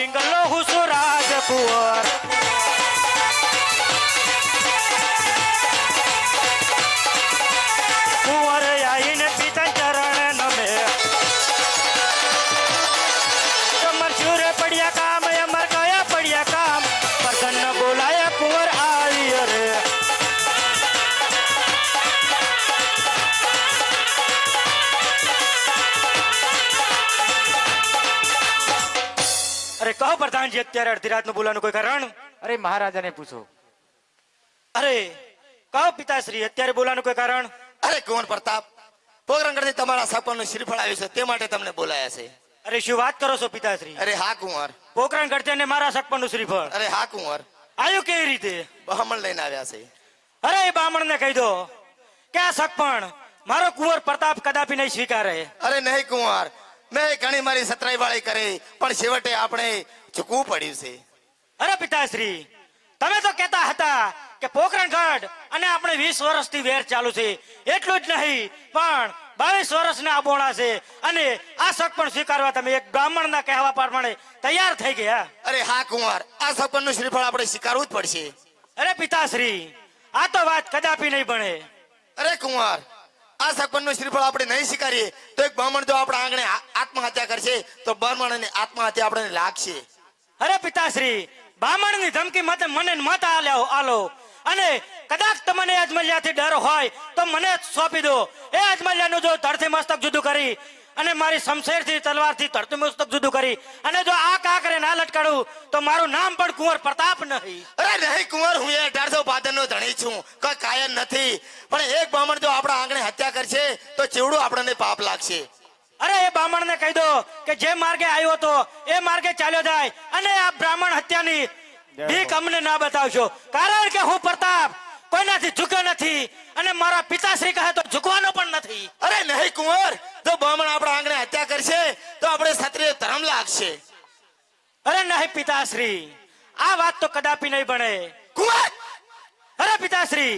પિંગલો હુસુરાજ કુંવર કુંવર આઈને પિતા ચરણ નમે કમર શુરે પડ્યા કામ અમર ગયા પડ્યા કામ પ્રસન્ન બોલાયા કુંવર આવી રે અરે કહો પ્રધાનજી અત્યારે અડધી રાતનું બોલાવાનું કોઈ કારણ? અરે મહારાજાને પૂછો. અરે કહો પિતાશ્રી અત્યારે બોલાવાનું કોઈ કારણ? અરે કુંવર પ્રતાપ, પોકરણગઢથી તમારા સપનનું શ્રીફળ આવ્યું છે તે માટે તમને બોલાયા છે. અરે શું વાત કરો છો પિતાશ્રી? અરે હા કુંવર. પોકરણ ગઢથી ને મારા સકપણનું શ્રીફળ અરે હા કુંવર. આવ્યું કેવી રીતે? બ્રાહ્મણ લઈને આવ્યા છે. અરે એ બામણને કહી દો કે આ સકપણ મારો કુંવર પ્રતાપ કદાપી નહીં સ્વીકારે. અરે નહીં કુંવર, મેં ઘણી મારી સતરાઈ વાળી કરી પણ છેવટે આપણે ઝૂકવું પડ્યું છે. અરે પિતાશ્રી તમે તો કહેતા હતા કે પોકરણગઢ અને આપણે 20 વર્ષથી વેર ચાલુ છે, એટલું જ નહીં પણ 22 વર્ષના aboણા છે અને આ શક પણ સ્વીકારવા તમે એક બ્રાહ્મણના કહેવા પ્રમાણે તૈયાર થઈ ગયા. અરે હા કુંવર, આ સપનનું શ્રીફળ આપણે સ્વીકારવું જ પડશે. અરે પિતાશ્રી આ તો વાત કદાપી નહીં બને. અરે કુંવર, આ સપનનું શ્રીફળ આપણે નહીં સ્વીકારીએ તો એક બ્રાહ્મણ જો આપણા આંગણે આત્મહત્યા કરશે તો બ્રાહ્મણની આત્મહત્યા આપણને લાગશે. અરે પિતાશ્રી બ્રાહ્મણની ધમકી મને મત આલો અને કદાચ તમને અજમલિયાથી ડર હોય તો મને સોંપી દો. એ અજમલિયાનું જો ધરથી મસ્તક જુદું કરી અને મારી શમશેરથી તલવારથી ધરતી મસ્તક જુદું કરી અને જો આ કાંકરે ના લટકાડું તો મારું નામ પણ કુંવર પ્રતાપ નહીં. અરે નહીં કુંવર, હું 1852 નો ધણી છું, કોઈ કાયમ નથી. પણ એક બ્રાહ્મણ જો આપણા આંગણે હત્યા કરશે તો ચેવડું આપણને પાપ લાગશે. અરે એ બ્રાહ્મણને કહી દો કે જે માર્ગે આવ્યો તો એ માર્ગે ચાલ્યો જાય અને આ બ્રાહ્મણ હત્યાની ભીખ અમને ના બતાવશો, કારણ કે હું પ્રતાપ કોઈનાથી ઝૂક્યો નથી અને મારા પિતાશ્રી કહે તો ઝૂકવાનો પણ નથી. અરે નહીં કુંવર, જો બ્રાહ્મણ આપણા આંગણે હત્યા કરશે તો આપણે ક્ષત્રિય ધર્મ લાગશે. અરે નહીં પિતાશ્રી આ વાત તો કદાપી નહીં બને. કુંવર, અરે પિતાશ્રી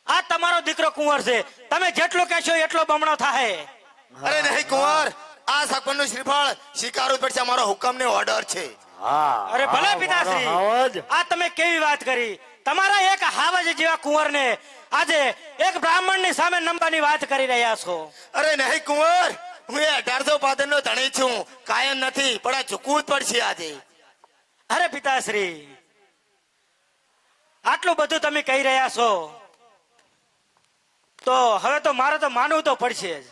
આ તમારો દીકરો કુંવર છે, તમે જેટલો કહેશો એટલો બમણો થાય. અરે નહીં કુંવર, આ સપનનું શ્રીફળ સ્વીકારવું જ પડશે, અમારો હુકમને ઓર્ડર છે. અરે ભલે પિતાશ્રી આ તમે કેવી વાત કરી. તમારા એક હાવજ જેવા કુંવરને આજે એક બ્રાહ્મણની સામે નંબરની વાત કરી રહ્યા છો. અરે નહીં કુંવર, હું 1852 નો ધણી છું, કાયમ નથી, પણ આ ઝૂકવું જ પડશે આજે. અરે પિતાશ્રી આટલું બધું તમે કહી રહ્યા છો તો હવે તો મારે તો માનવું તો પડશે જ.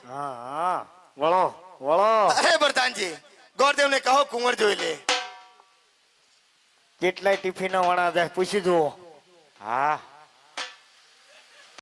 વળો વળો. અરે પ્રધાનજી, ગોરદેવને કહો કુંવર જોઈ લે. કેટલાય ટિફિનો વણા જાય પૂછી જુઓ. હા